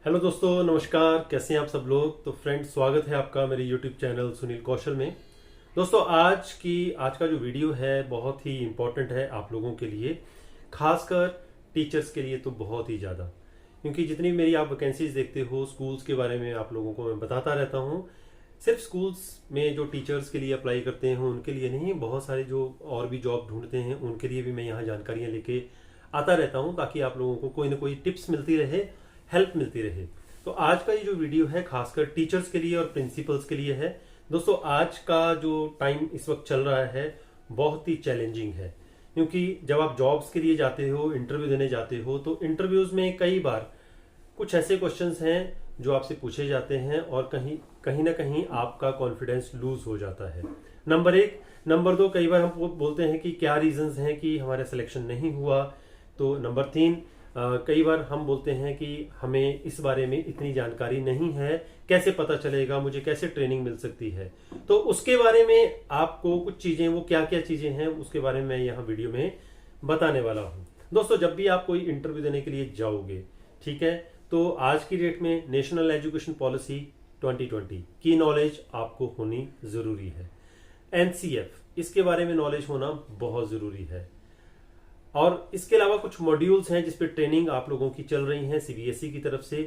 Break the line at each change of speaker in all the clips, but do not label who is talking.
Hello दोस्तों, नमस्कार। कैसे हैं आप सब लोग। तो फ्रेंड्स, स्वागत है आपका मेरे यूट्यूब चैनल सुनील कौशल में। दोस्तों, आज का जो वीडियो है बहुत ही इम्पोर्टेंट है आप लोगों के लिए, खासकर टीचर्स के लिए तो बहुत ही ज़्यादा। क्योंकि जितनी मेरी आप वैकेंसीज देखते हो स्कूल्स के बारे में आप लोगों को मैं बताता रहता हूँ। सिर्फ स्कूल्स में जो टीचर्स के लिए अप्लाई करते हैं उनके लिए नहीं, बहुत सारे जो और भी जॉब ढूंढते हैं उनके लिए भी मैं यहाँ जानकारियाँ लेके आता रहता हूँ, ताकि आप लोगों को कोई ना कोई टिप्स मिलती रहे, हेल्प मिलती रहे। तो आज का ये जो वीडियो है खासकर टीचर्स के लिए और प्रिंसिपल्स के लिए है। दोस्तों, आज का जो टाइम इस वक्त चल रहा है बहुत ही चैलेंजिंग है, क्योंकि जब आप जॉब्स के लिए जाते हो, इंटरव्यू देने जाते हो, तो इंटरव्यूज में कई बार कुछ ऐसे क्वेश्चंस हैं जो आपसे पूछे जाते हैं और कहीं कहीं ना कहीं आपका कॉन्फिडेंस लूज हो जाता है। नंबर एक। नंबर दो, कई बार हम बोलते हैं कि क्या रीजंस हैं कि हमारा सिलेक्शन नहीं हुआ। तो नंबर तीन, कई बार हम बोलते हैं कि हमें इस बारे में इतनी जानकारी नहीं है, कैसे पता चलेगा, मुझे कैसे ट्रेनिंग मिल सकती है। तो उसके बारे में आपको कुछ चीजें, वो क्या क्या चीजें हैं उसके बारे में मैं यहाँ वीडियो में बताने वाला हूँ। दोस्तों, जब भी आप कोई इंटरव्यू देने के लिए जाओगे, ठीक है, तो आज की डेट में नेशनल एजुकेशन पॉलिसी 2020 की नॉलेज आपको होनी जरूरी है। एनसीएफ, इसके बारे में नॉलेज होना बहुत जरूरी है। और इसके अलावा कुछ मॉड्यूल्स हैं जिसपे ट्रेनिंग आप लोगों की चल रही है सीबीएसई की तरफ से।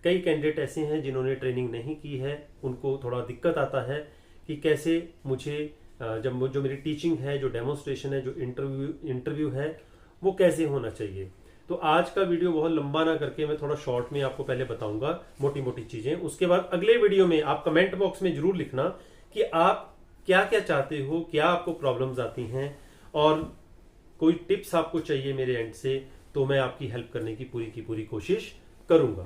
कई कैंडिडेट ऐसे हैं जिन्होंने ट्रेनिंग नहीं की है, उनको थोड़ा दिक्कत आता है कि कैसे मुझे जो मेरी टीचिंग है, जो डेमोन्स्ट्रेशन है, जो इंटरव्यू है, वो कैसे होना चाहिए। तो आज का वीडियो बहुत लंबा ना करके मैं थोड़ा शॉर्ट में आपको पहले बताऊंगा मोटी मोटी चीजें। उसके बाद अगले वीडियो में आप कमेंट बॉक्स में जरूर लिखना कि आप क्या क्या चाहते हो, क्या आपको प्रॉब्लम्स आती हैं, और कोई टिप्स आपको चाहिए मेरे एंड से, तो मैं आपकी हेल्प करने की पूरी कोशिश करूंगा।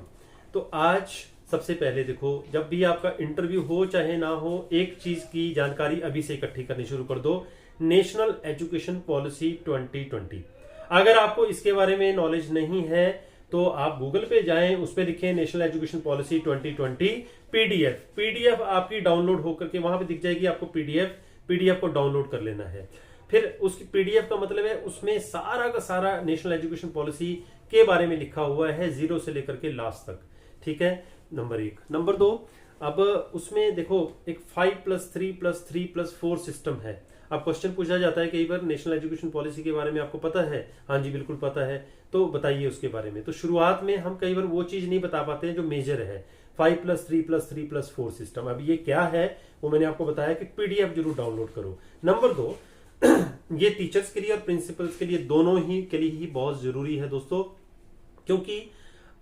तो आज सबसे पहले देखो, जब भी आपका इंटरव्यू हो चाहे ना हो, एक चीज की जानकारी अभी से इकट्ठी करनी शुरू कर दो। National education policy 2020। अगर आपको इसके बारे में नॉलेज नहीं है तो आप गूगल पे जाएं, उस पर लिखें नेशनल एजुकेशन पॉलिसी 2020 पीडीएफ आपकी डाउनलोड होकर के वहां पे दिख जाएगी। आपको पीडीएफ को डाउनलोड कर लेना है। फिर उसकी पीडीएफ का मतलब है उसमें सारा का सारा नेशनल एजुकेशन पॉलिसी के बारे में लिखा हुआ है, जीरो से लेकर के लास्ट तक। ठीक है, नंबर एक। नंबर दो, अब उसमें देखो एक 5+3+3+4 सिस्टम है। अब क्वेश्चन पूछा जाता है कई बार, नेशनल एजुकेशन पॉलिसी के बारे में आपको पता है? हाँ जी, बिल्कुल पता है। तो बताइए उसके बारे में। तो शुरुआत में हम कई बार वो चीज नहीं बता पाते हैं जो मेजर है। 5+3+3+4 सिस्टम, अब ये क्या है वो मैंने आपको बताया कि पीडीएफ जरूर डाउनलोड करो। नंबर दो, ये टीचर्स के लिए और प्रिंसिपल्स के लिए, दोनों ही के लिए ही बहुत जरूरी है दोस्तों, क्योंकि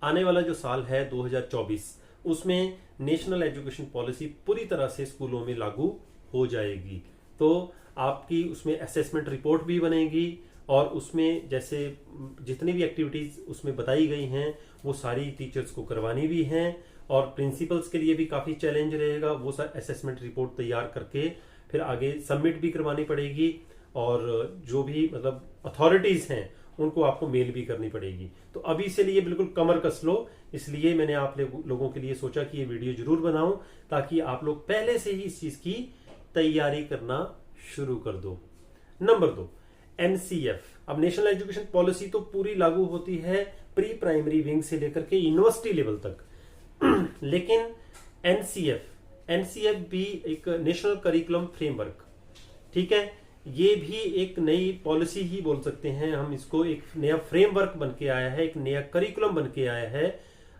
आने वाला जो साल है 2024, उसमें नेशनल एजुकेशन पॉलिसी पूरी तरह से स्कूलों में लागू हो जाएगी। तो आपकी उसमें असेसमेंट रिपोर्ट भी बनेगी, और उसमें जैसे जितनी भी एक्टिविटीज उसमें बताई गई हैं वो सारी टीचर्स को करवानी भी हैं, और प्रिंसिपल्स के लिए भी काफी चैलेंज रहेगा। वो असेसमेंट रिपोर्ट तैयार करके फिर आगे सबमिट भी करवानी पड़ेगी, और जो भी मतलब अथॉरिटीज हैं उनको आपको मेल भी करनी पड़ेगी। तो अभी से लिए बिल्कुल कमर कस लो। इसलिए मैंने आप लोगों के लिए सोचा कि ये वीडियो जरूर बनाऊं, ताकि आप लोग पहले से ही इस चीज की तैयारी करना शुरू कर दो। नंबर दो, एनसीएफ। अब नेशनल एजुकेशन पॉलिसी तो पूरी लागू होती है प्री प्राइमरी विंग से लेकर के यूनिवर्सिटी लेवल तक लेकिन एनसीएफ भी एक नेशनल करिकुलम फ्रेमवर्क, ठीक है, ये भी एक नई पॉलिसी ही बोल सकते हैं हम इसको। एक नया फ्रेमवर्क बन के आया है, एक नया करिकुलम बन के आया है,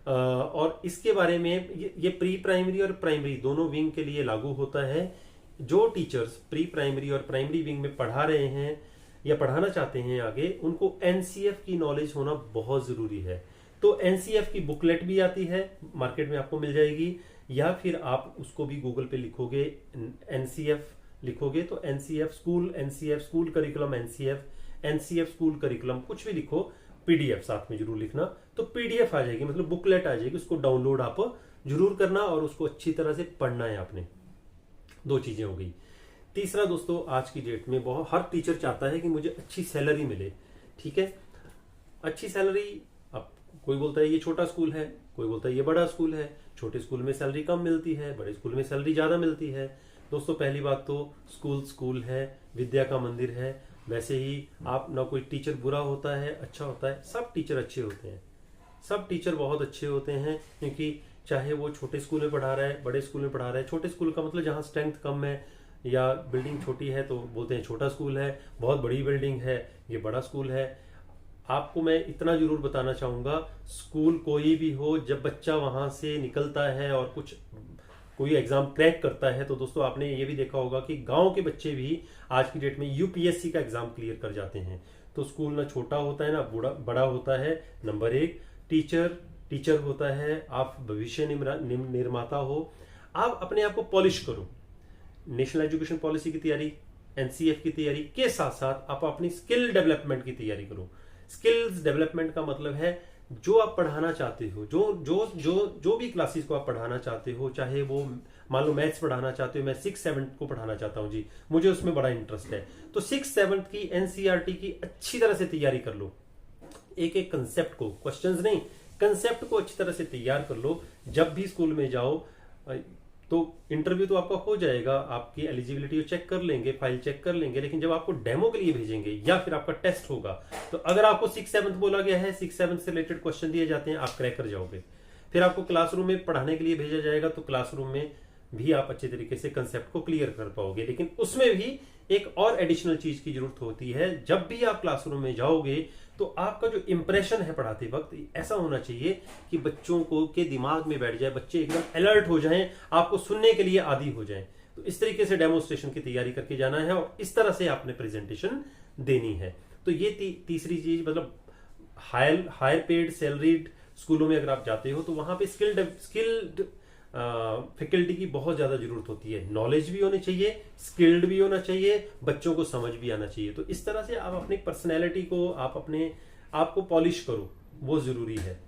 और इसके बारे में ये प्री प्राइमरी और प्राइमरी दोनों विंग के लिए लागू होता है। जो टीचर्स प्री प्राइमरी और प्राइमरी विंग में पढ़ा रहे हैं या पढ़ाना चाहते हैं आगे, उनको एनसीएफ की नॉलेज होना बहुत जरूरी है। तो एनसीएफ की बुकलेट भी आती है, मार्केट में आपको मिल जाएगी, या फिर आप उसको भी गूगल पे लिखोगे, एनसीएफ लिखोगे तो NCF school curriculum, NCF school curriculum, कुछ भी लिखो, पीडीएफ साथ में जरूर लिखना। तो पीडीएफ आ जाएगी, मतलब बुकलेट आ जाएगी, उसको डाउनलोड आप जरूर करना और उसको अच्छी तरह से पढ़ना है आपने। दो चीजें हो गई। तीसरा दोस्तों, आज की डेट में बहुत हर टीचर चाहता है कि मुझे अच्छी सैलरी मिले। ठीक है, अच्छी सैलरी, अब कोई बोलता है ये छोटा स्कूल है, कोई बोलता है ये बड़ा स्कूल है, छोटे स्कूल में सैलरी कम मिलती है, बड़े स्कूल में सैलरी ज्यादा मिलती है। दोस्तों, पहली बात तो स्कूल है, विद्या का मंदिर है। वैसे ही आप ना, कोई टीचर बुरा होता है, अच्छा होता है, सब टीचर अच्छे होते हैं, सब टीचर बहुत अच्छे होते हैं, क्योंकि चाहे वो छोटे स्कूल में पढ़ा रहा है, बड़े स्कूल में पढ़ा रहा है। छोटे स्कूल का मतलब जहाँ स्ट्रेंथ कम है या बिल्डिंग छोटी है तो बोलते हैं छोटा स्कूल है, बहुत बड़ी बिल्डिंग है ये बड़ा स्कूल है। आपको मैं इतना जरूर बताना चाहूँगा, स्कूल कोई भी हो, जब बच्चा वहाँ से निकलता है और कोई एग्जाम क्रैक करता है, तो दोस्तों आपने ये भी देखा होगा कि गांव के बच्चे भी आज की डेट में यूपीएससी का एग्जाम क्लियर कर जाते हैं। तो स्कूल ना छोटा होता है ना बड़ा होता है। नंबर एक, टीचर होता है। आप भविष्य निर्माता हो। आप अपने आप को पॉलिश करो। नेशनल एजुकेशन पॉलिसी की तैयारी, एनसीएफ की तैयारी के साथ साथ आप अपनी स्किल डेवलपमेंट की तैयारी करो। स्किल्स डेवलपमेंट का मतलब है जो आप पढ़ाना चाहते हो, जो भी क्लासेस को आप पढ़ाना चाहते हो, चाहे वो मान लो मैथ्स पढ़ाना चाहते हो, मैं 6-7 को पढ़ाना चाहता हूँ जी, मुझे उसमें बड़ा इंटरेस्ट है, तो 6-7 की एनसीईआरटी की अच्छी तरह से तैयारी कर लो। एक एक कंसेप्ट को, क्वेश्चंस नहीं, कंसेप्ट को अच्छी तरह से तैयार कर लो। जब भी स्कूल में जाओ तो इंटरव्यू तो आपका हो जाएगा, आपकी एलिजिबिलिटी चेक कर लेंगे, फाइल चेक कर लेंगे, लेकिन जब आपको डेमो के लिए भेजेंगे या फिर आपका टेस्ट होगा, तो अगर आपको 6-7 बोला गया है, 6-7 से रिलेटेड क्वेश्चन दिए जाते हैं, आप क्रैक कर जाओगे। फिर आपको क्लासरूम में पढ़ाने के लिए भेजा जाएगा, तो क्लासरूम में भी आप अच्छे तरीके से कंसेप्ट को क्लियर कर पाओगे। लेकिन उसमें भी एक और एडिशनल चीज की जरूरत होती है। जब भी आप क्लासरूम में जाओगे तो आपका जो इंप्रेशन है पढ़ाते वक्त ऐसा होना चाहिए कि बच्चों को के दिमाग में बैठ जाए, बच्चे एकदम अलर्ट हो जाएं, आपको सुनने के लिए आदी हो जाएं। तो इस तरीके से डेमोन्स्ट्रेशन की तैयारी करके जाना है और इस तरह से आपने प्रेजेंटेशन देनी है। तो ये तीसरी चीज, मतलब हायर पेड सैलरीड स्कूलों में अगर आप जाते हो तो वहां पे स्किल्ड फैकल्टी की बहुत ज्यादा जरूरत होती है। नॉलेज भी होनी चाहिए, स्किल्ड भी होना चाहिए, बच्चों को समझ भी आना चाहिए। तो इस तरह से आप अपनी पर्सनैलिटी को, आप अपने आप को पॉलिश करो, वो जरूरी है।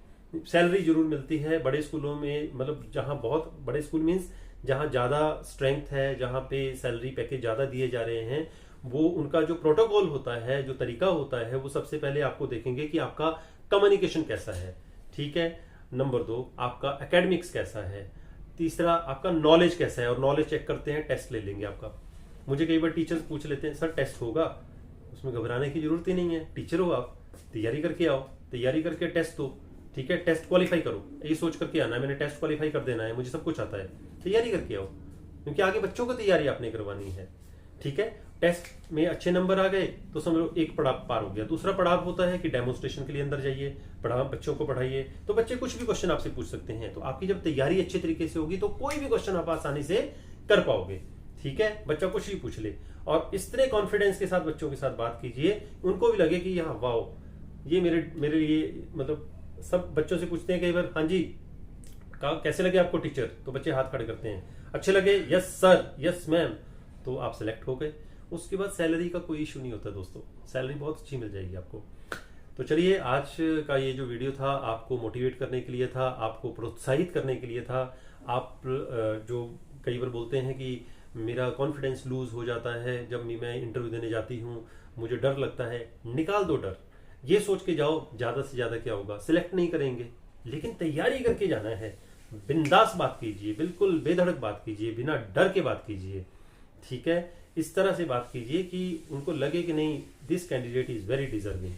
सैलरी जरूर मिलती है बड़े स्कूलों में, मतलब जहां बहुत बड़े स्कूल मीन्स जहां ज्यादा स्ट्रेंथ है, जहां पे सैलरी पैकेज ज्यादा दिए जा रहे हैं, वो उनका जो प्रोटोकॉल होता है, जो तरीका होता है, वो सबसे पहले आपको देखेंगे कि आपका कम्युनिकेशन कैसा है, ठीक है। नंबर 2, आपका एकेडमिक्स कैसा है। तीसरा, आपका नॉलेज कैसा है, और नॉलेज चेक करते हैं, टेस्ट ले लेंगे आपका। मुझे कई बार टीचर्स पूछ लेते हैं, सर टेस्ट होगा? उसमें घबराने की जरूरत ही नहीं है, टीचर हो आप, तैयारी करके आओ, तैयारी करके टेस्ट दो, ठीक है। टेस्ट क्वालिफाई करो, ये सोच करके आना है मैंने टेस्ट क्वालिफाई कर देना है, मुझे सब कुछ आता है, तैयारी करके आओ, क्योंकि आगे बच्चों को तैयारी आपने करवानी है, ठीक है। टेस्ट में अच्छे नंबर आ गए तो समझो एक पड़ाव पार हो गया। दूसरा पड़ाव होता है कि डेमोन्स्ट्रेशन के लिए अंदर जाइए, बच्चों को पढ़ाइए, तो बच्चे कुछ भी क्वेश्चन आपसे पूछ सकते हैं। तो आपकी जब तैयारी अच्छे तरीके से होगी तो कोई भी क्वेश्चन आप आसानी से कर पाओगे, ठीक है। बच्चा कुछ भी पूछ ले, और इस तरह कॉन्फिडेंस के साथ बच्चों के साथ बात कीजिए, उनको भी लगे कि यहाँ वाओ, ये मेरे लिए, मतलब सब बच्चों से पूछते हैं कई बार, हाँ जी कैसे लगे आपको टीचर, तो बच्चे हाथ खड़े करते हैं, अच्छे लगे, यस सर, यस मैम, तो आप सिलेक्ट हो गए। उसके बाद सैलरी का कोई इशू नहीं होता दोस्तों, सैलरी बहुत अच्छी मिल जाएगी आपको। तो चलिए, आज का ये जो वीडियो था आपको मोटिवेट करने के लिए था, आपको प्रोत्साहित करने के लिए था। आप जो कई बार बोलते हैं कि मेरा कॉन्फिडेंस लूज हो जाता है जब मैं इंटरव्यू देने जाती हूँ, मुझे डर लगता है, निकाल दो डर। ये सोच के जाओ, ज्यादा से ज्यादा क्या होगा, सिलेक्ट नहीं करेंगे, लेकिन तैयारी करके जाना है। बिंदास बात कीजिए, बिल्कुल बेधड़क बात कीजिए, बिना डर के बात कीजिए, ठीक है। इस तरह से बात कीजिए कि उनको लगे कि नहीं, this candidate is very deserving.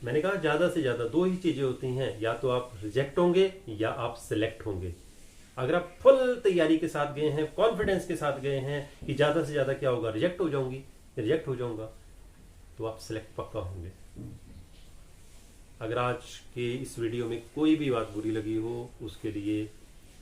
मैंने कहा ज्यादा से ज्यादा 2 ही चीजें होती हैं, या तो आप रिजेक्ट होंगे या आप सिलेक्ट होंगे। अगर आप फुल तैयारी के साथ गए हैं, कॉन्फिडेंस के साथ गए हैं कि ज्यादा से ज्यादा क्या होगा, रिजेक्ट हो जाऊंगा, तो आप सिलेक्ट पक्का होंगे। अगर आज के इस वीडियो में कोई भी बात बुरी लगी हो, उसके लिए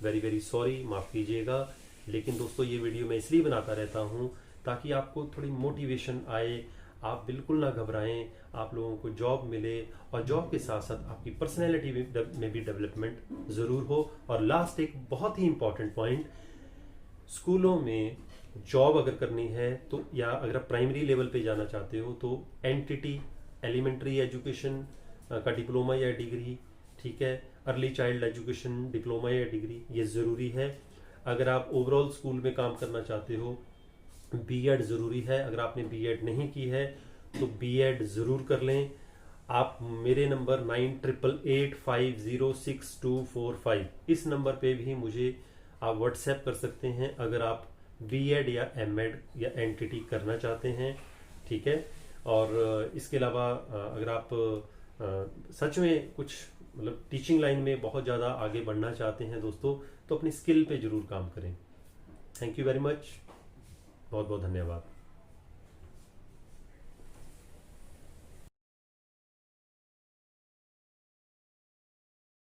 वेरी वेरी सॉरी, माफ कीजिएगा। लेकिन दोस्तों, ये वीडियो मैं इसलिए बनाता रहता हूँ ताकि आपको थोड़ी मोटिवेशन आए, आप बिल्कुल ना घबराएं, आप लोगों को जॉब मिले, और जॉब के साथ साथ आपकी पर्सनैलिटी में भी डेवलपमेंट जरूर हो। और लास्ट एक बहुत ही इंपॉर्टेंट पॉइंट, स्कूलों में जॉब अगर करनी है तो, या अगर आप प्राइमरी लेवल पे जाना चाहते हो, तो एनटीटी एलिमेंट्री एजुकेशन का डिप्लोमा या डिग्री, ठीक है, अर्ली चाइल्ड एजुकेशन डिप्लोमा या डिग्री, ये जरूरी है। अगर आप ओवरऑल स्कूल में काम करना चाहते हो, बीएड जरूरी है। अगर आपने बीएड नहीं की है तो बीएड जरूर कर लें। आप मेरे नंबर 9888506245, इस नंबर पे भी मुझे आप व्हाट्सएप कर सकते हैं अगर आप बीएड या एमएड या एनटीटी करना चाहते हैं, ठीक है। और इसके अलावा अगर आप सच में कुछ मतलब टीचिंग लाइन में बहुत ज़्यादा आगे बढ़ना चाहते हैं दोस्तों, तो अपनी स्किल पे ज़रूर काम करें। थैंक यू वेरी मच, बहुत बहुत धन्यवाद।